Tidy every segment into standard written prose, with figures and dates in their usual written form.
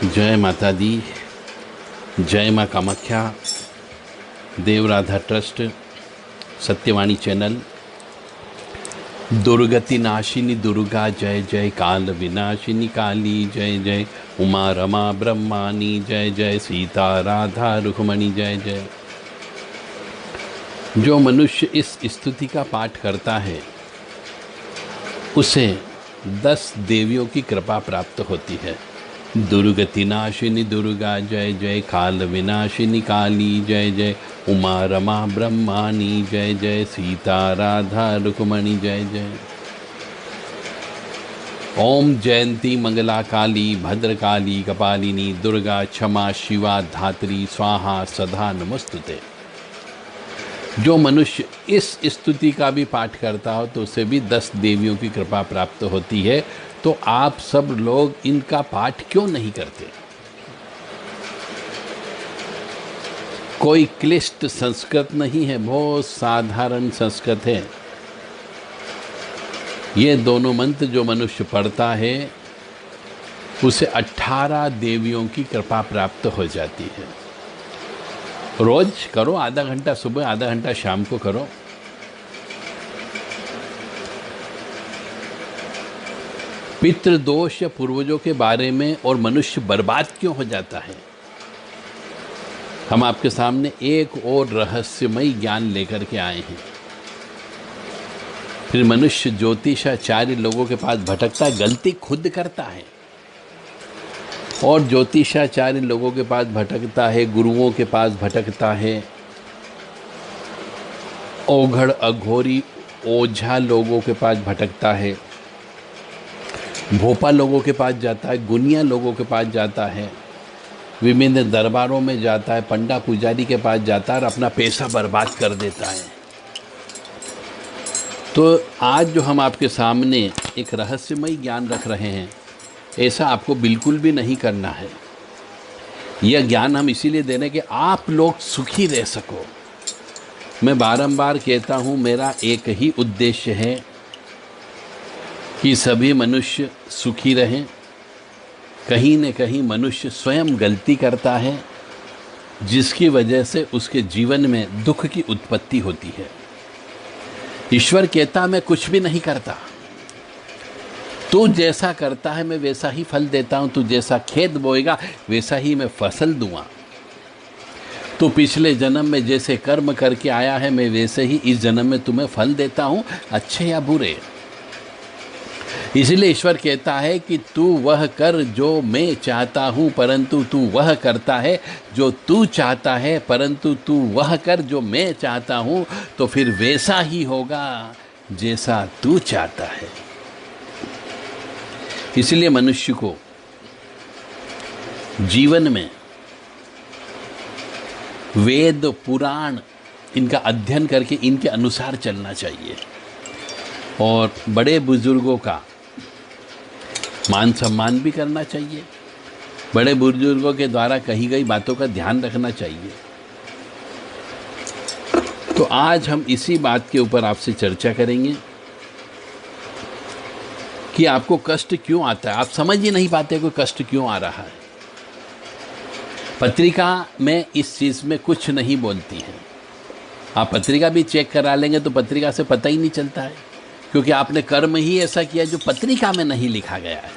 जय माता दी। जय माँ कामाख्या। देव राधा ट्रस्ट, सत्यवाणी चैनल। दुर्गति नाशिनी दुर्गा जय जय, काल विनाशिनी काली जय जय, उमा रमा ब्रह्मानी जय जय, सीता राधा रुक्मणी जय जय। जो मनुष्य इस स्तुति का पाठ करता है उसे 10 देवियों की कृपा प्राप्त होती है। दुर्गति नाशिनी दुर्गा जय जय, काल विनाशिनी काली जय जय, उमा रमा ब्रह्मानी जय जय, सीता राधा रुक्मणी जय जय। ओम जयंती मंगला काली भद्रकाली कपालिनी दुर्गा क्षमा शिवा धात्री स्वाहा सदा नमस्तुते। जो मनुष्य इस स्तुति का भी पाठ करता हो तो उसे भी 10 देवियों की कृपा प्राप्त होती है। तो आप सब लोग इनका पाठ क्यों नहीं करते? कोई क्लिष्ट संस्कृत नहीं है, बहुत साधारण संस्कृत है। ये दोनों मंत्र जो मनुष्य पढ़ता है उसे 18 देवियों की कृपा प्राप्त हो जाती है। रोज करो, आधा घंटा सुबह, आधा घंटा शाम को करो। पितृदोष या पूर्वजों के बारे में और मनुष्य बर्बाद क्यों हो जाता है, हम आपके सामने एक और रहस्यमयी ज्ञान लेकर के आए हैं। फिर मनुष्य ज्योतिषाचार्य लोगों के पास भटकता है, गलती खुद करता है, और ज्योतिषाचार्य लोगों के पास भटकता है, गुरुओं के पास भटकता है, ओघड़ अघोरी ओझा लोगों के पास भटकता है, भोपा लोगों के पास जाता है, गुनिया लोगों के पास जाता है, विभिन्न दरबारों में जाता है, पंडा पुजारी के पास जाता है और अपना पैसा बर्बाद कर देता है। तो आज जो हम आपके सामने एक रहस्यमय ज्ञान रख रहे हैं, ऐसा आपको बिल्कुल भी नहीं करना है। यह ज्ञान हम इसीलिए दे रहे हैं कि आप लोग सुखी रह सको। मैं बारंबार कहता हूँ, मेरा एक ही उद्देश्य है कि सभी मनुष्य सुखी रहें। कहीं न कहीं मनुष्य स्वयं गलती करता है जिसकी वजह से उसके जीवन में दुख की उत्पत्ति होती है। ईश्वर कहता मैं कुछ भी नहीं करता, तू जैसा करता है मैं वैसा ही फल देता हूँ, तू जैसा खेत बोएगा वैसा ही मैं फसल दूंगा, तू पिछले जन्म में जैसे कर्म करके आया है मैं वैसे ही इस जन्म में तुम्हें फल देता हूँ, अच्छे या बुरे। इसलिए ईश्वर कहता है कि तू वह कर जो मैं चाहता हूँ, परंतु तू वह करता है जो तू चाहता है, परंतु तू वह कर जो मैं चाहता हूँ, तो फिर वैसा ही होगा जैसा तू चाहता है। इसलिए मनुष्य को जीवन में वेद पुराण इनका अध्ययन करके इनके अनुसार चलना चाहिए, और बड़े बुजुर्गों का मान सम्मान भी करना चाहिए, बड़े बुजुर्गों के द्वारा कही गई बातों का ध्यान रखना चाहिए। तो आज हम इसी बात के ऊपर आपसे चर्चा करेंगे कि आपको कष्ट क्यों आता है। आप समझ ही नहीं पाते कोई कष्ट क्यों आ रहा है। पत्रिका में इस चीज़ में कुछ नहीं बोलती है। आप पत्रिका भी चेक करा लेंगे तो पत्रिका से पता ही नहीं चलता है, क्योंकि आपने कर्म ही ऐसा किया जो पत्रिका में नहीं लिखा गया है।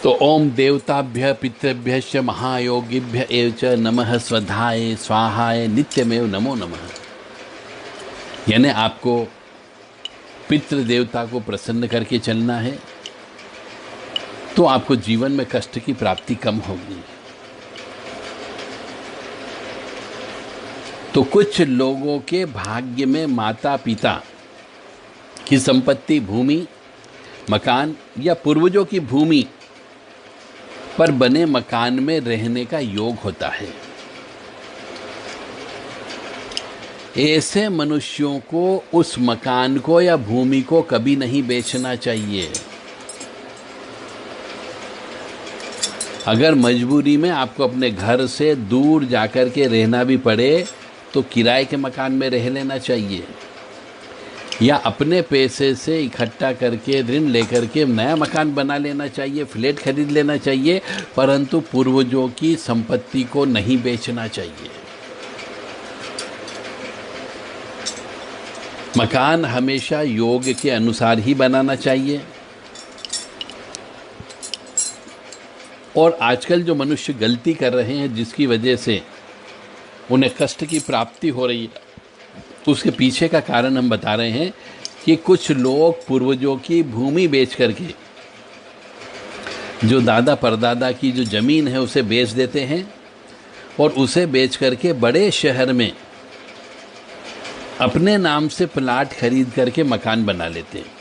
तो ओम देवताभ्य पितृभ्य महायोगिभ्य एव च नमः स्वधाय स्वाहाय नित्यमेव नमो नमः। यानी आपको पितृ देवता को प्रसन्न करके चलना है तो आपको जीवन में कष्ट की प्राप्ति कम होगी। तो कुछ लोगों के भाग्य में माता पिता की संपत्ति, भूमि, मकान या पूर्वजों की भूमि पर बने मकान में रहने का योग होता है। ऐसे मनुष्यों को उस मकान को या भूमि को कभी नहीं बेचना चाहिए। अगर मजबूरी में आपको अपने घर से दूर जाकर के रहना भी पड़े तो किराए के मकान में रह लेना चाहिए। या अपने पैसे से इकट्ठा करके ऋण लेकर के नया मकान बना लेना चाहिए, फ्लैट खरीद लेना चाहिए, परंतु पूर्वजों की संपत्ति को नहीं बेचना चाहिए। मकान हमेशा योग के अनुसार ही बनाना चाहिए। और आजकल जो मनुष्य गलती कर रहे हैं, जिसकी वजह से उन्हें कष्ट की प्राप्ति हो रही है, उसके पीछे का कारण हम बता रहे हैं कि कुछ लोग पूर्वजों की भूमि बेच करके, जो दादा परदादा की जो ज़मीन है उसे बेच देते हैं और उसे बेच करके बड़े शहर में अपने नाम से प्लाट खरीद करके मकान बना लेते हैं।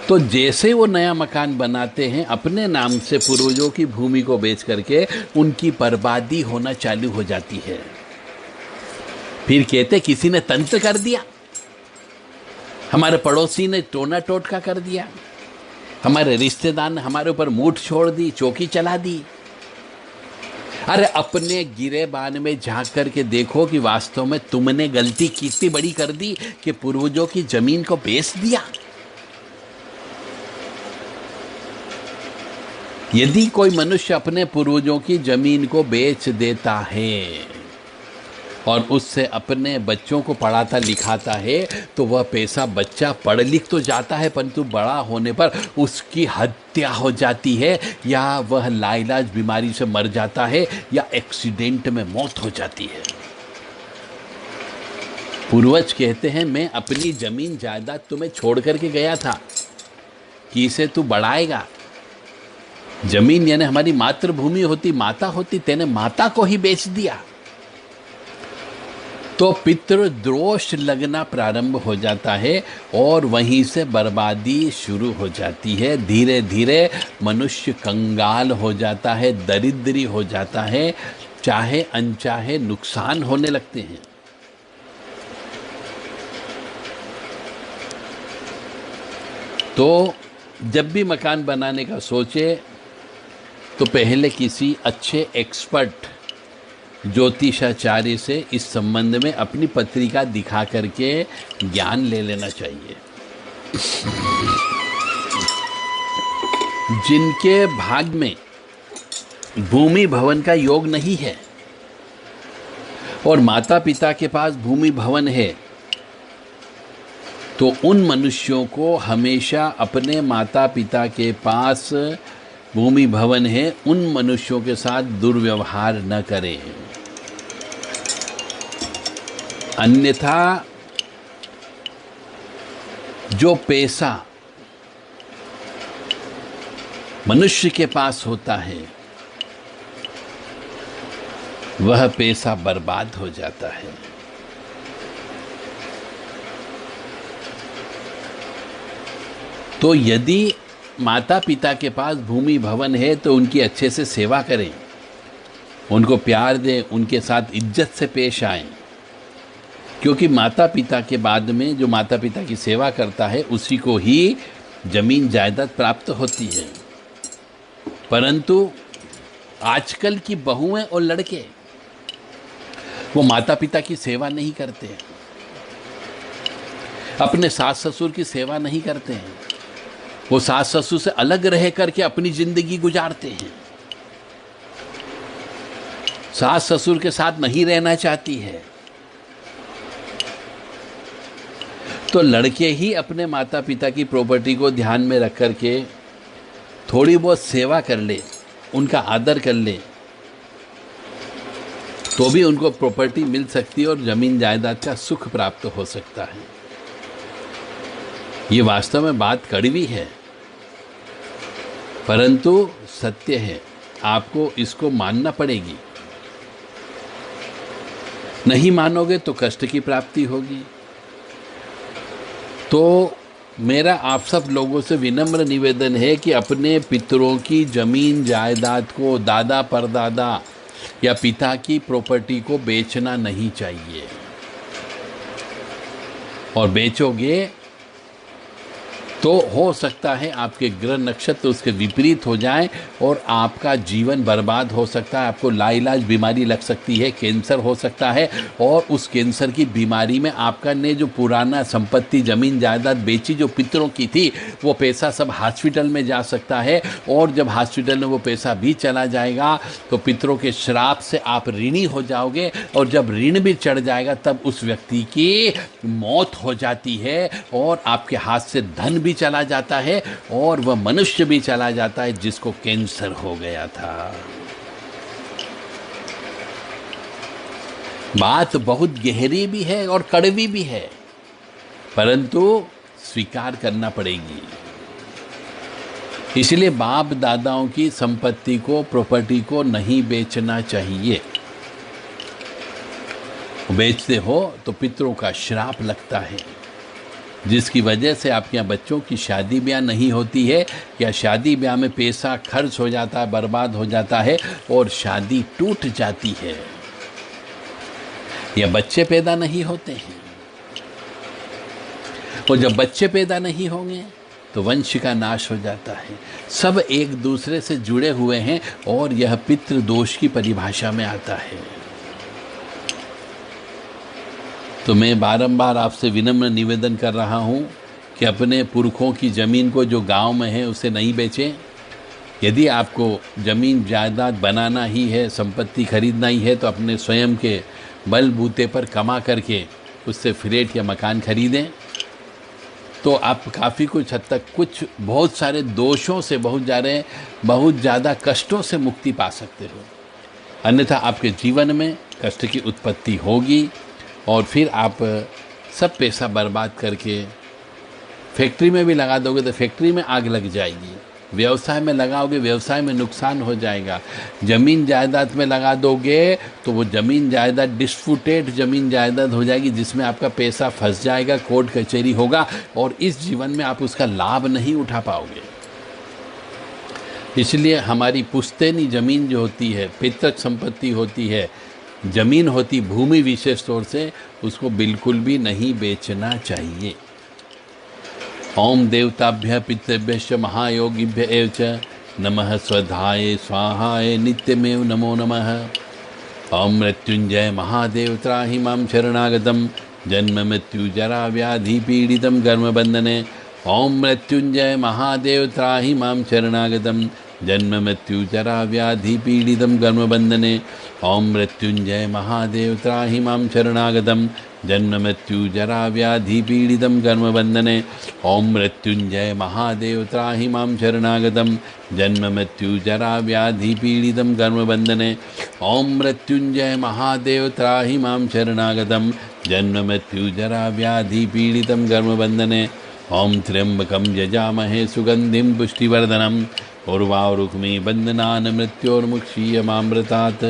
तो जैसे वो नया मकान बनाते हैं, अपने नाम से पूर्वजों की भूमि को बेच करके उनकी बर्बादी होना चालू हो जाती है। फिर कहते किसी ने तंत्र कर दिया, हमारे पड़ोसी ने टोना टोटका कर दिया, हमारे रिश्तेदार ने हमारे ऊपर मूठ छोड़ दी, चौकी चला दी। अरे अपने गिरेबान में झांक करके देखो कि वास्तव में तुमने गलती कितनी बड़ी कर दी कि पूर्वजों की जमीन को बेच दिया। यदि कोई मनुष्य अपने पूर्वजों की जमीन को बेच देता है और उससे अपने बच्चों को पढ़ाता लिखाता है, तो वह पैसा बच्चा पढ़ लिख तो जाता है, परंतु बड़ा होने पर उसकी हत्या हो जाती है, या वह लाइलाज बीमारी से मर जाता है, या एक्सीडेंट में मौत हो जाती है। पूर्वज कहते हैं, मैं अपनी जमीन जायदाद तुम्हें छोड़ करके गया था कि इसे तू बढ़ाएगा। जमीन यानी हमारी मातृभूमि होती, माता होती, तेने माता को ही बेच दिया। तो पितृदोष लगना प्रारंभ हो जाता है और वहीं से बर्बादी शुरू हो जाती है। धीरे धीरे मनुष्य कंगाल हो जाता है, दरिद्री हो जाता है, चाहे अनचाहे नुकसान होने लगते हैं। तो जब भी मकान बनाने का सोचे तो पहले किसी अच्छे एक्सपर्ट ज्योतिषाचार्य से इस संबंध में अपनी पत्रिका दिखा करके ज्ञान ले लेना चाहिए। जिनके भाग में भूमि भवन का योग नहीं है और माता पिता के पास भूमि भवन है, तो उन मनुष्यों को हमेशा अपने माता पिता के पास भूमि भवन है, उन मनुष्यों के साथ दुर्व्यवहार न करें। अन्यथा जो पैसा मनुष्य के पास होता है, वह पैसा बर्बाद हो जाता है। तो यदि माता पिता के पास भूमि भवन है तो उनकी अच्छे से सेवा करें, उनको प्यार दें, उनके साथ इज्जत से पेश आएं, क्योंकि माता पिता के बाद में जो माता पिता की सेवा करता है उसी को ही जमीन जायदाद प्राप्त होती है। परंतु आजकल की बहुएं और लड़के वो माता पिता की सेवा नहीं करते हैं, अपने सास ससुर की सेवा नहीं करते हैं, वो सास ससुर से अलग रह करके अपनी जिंदगी गुजारते हैं, सास ससुर के साथ नहीं रहना चाहती है। तो लड़के ही अपने माता पिता की प्रॉपर्टी को ध्यान में रख करके थोड़ी बहुत सेवा कर ले, उनका आदर कर ले, तो भी उनको प्रॉपर्टी मिल सकती है और जमीन जायदाद का सुख प्राप्त हो सकता है। ये वास्तव में बात कड़वी है, परंतु सत्य है, आपको इसको मानना पड़ेगी। नहीं मानोगे तो कष्ट की प्राप्ति होगी। तो मेरा आप सब लोगों से विनम्र निवेदन है कि अपने पितरों की जमीन जायदाद को, दादा परदादा या पिता की प्रॉपर्टी को बेचना नहीं चाहिए, और बेचोगे तो हो सकता है आपके ग्रह नक्षत्र उसके विपरीत हो जाएं और आपका जीवन बर्बाद हो सकता है। आपको लाइलाज बीमारी लग सकती है, कैंसर हो सकता है, और उस कैंसर की बीमारी में आपका ने जो पुराना संपत्ति ज़मीन जायदाद बेची जो पितरों की थी, वो पैसा सब हॉस्पिटल में जा सकता है। और जब हॉस्पिटल में वो पैसा भी चला जाएगा तो पितरों के श्राप से आप ऋणी हो जाओगे, और जब ऋण भी चढ़ जाएगा तब उस व्यक्ति की मौत हो जाती है और आपके हाथ से धन भी चला जाता है और वह मनुष्य भी चला जाता है जिसको कैंसर हो गया था। बात बहुत गहरी भी है और कड़वी भी है, परंतु स्वीकार करना पड़ेगी। इसलिए बाप दादाओं की संपत्ति को, प्रॉपर्टी को नहीं बेचना चाहिए। बेचते हो तो पितरों का श्राप लगता है, जिसकी वजह से आपके यहाँ बच्चों की शादी ब्याह नहीं होती है, या शादी ब्याह में पैसा खर्च हो जाता है, बर्बाद हो जाता है और शादी टूट जाती है, या बच्चे पैदा नहीं होते हैं। और जब बच्चे पैदा नहीं होंगे तो वंश का नाश हो जाता है। सब एक दूसरे से जुड़े हुए हैं और यह पितृ दोष की परिभाषा में आता है। तो मैं बारंबार आपसे विनम्र निवेदन कर रहा हूं कि अपने पुरखों की ज़मीन को जो गांव में है उसे नहीं बेचें। यदि आपको ज़मीन जायदाद बनाना ही है, संपत्ति खरीदना ही है, तो अपने स्वयं के बलबूते पर कमा करके उससे फ्लैट या मकान खरीदें, तो आप काफ़ी कुछ हद तक, कुछ बहुत सारे दोषों से, बहुत ज़्यादा कष्टों से मुक्ति पा सकते हो। अन्यथा आपके जीवन में कष्ट की उत्पत्ति होगी और फिर आप सब पैसा बर्बाद करके फैक्ट्री में भी लगा दोगे तो फैक्ट्री में आग लग जाएगी, व्यवसाय में लगाओगे व्यवसाय में नुकसान हो जाएगा, ज़मीन जायदाद में लगा दोगे तो वो ज़मीन जायदाद डिस्प्यूटेड ज़मीन जायदाद हो जाएगी, जिसमें आपका पैसा फंस जाएगा, कोर्ट कचहरी होगा और इस जीवन में आप उसका लाभ नहीं उठा पाओगे। इसलिए हमारी पुश्तैनी ज़मीन जो होती है, पितृक संपत्ति होती है, ज़मीन होती भूमि विशेष तौर से, उसको बिल्कुल भी नहीं बेचना चाहिए। ओम देवताभ्य पितृभ्यश्च महायोगिभ्य एव च नमः स्वधाय स्वाहाय नित्यमेव नमो नमः। ओम मृत्युंजय महादेव त्राहि मां शरणागतं जन्म मृत्यु जरा व्याधि पीड़ितं कर्मबन्धने। ओम मृत्युंजय महादेव त्राहि मां शरणागतं जन्म मृत्यु जरा व्याधि पीड़ितं कर्मबन्धने। ओम मृत्युंजय महादेव त्राहि मां शरणागतं जन्म मृत्यु जरा व्याधि पीड़ितं कर्मबन्धने। ओम मृत्युंजय महादेव त्राहि मां शरणागतं जन्म मृत्यु जरा व्याधि पीड़ितं कर्मबन्धने। ओम मृत्युंजय महादेव त्राहि मां शरणागतं जन्म मृत्यु जरा व्याधि पीड़ितं कर्मबन्धने। ओम त्र्यंबकं यजामहे सुगंधिं पुष्टिवर्धनम् उर्वारुक्मी बन्धनान् मृत्योर्मुक्षीयमामृतात्।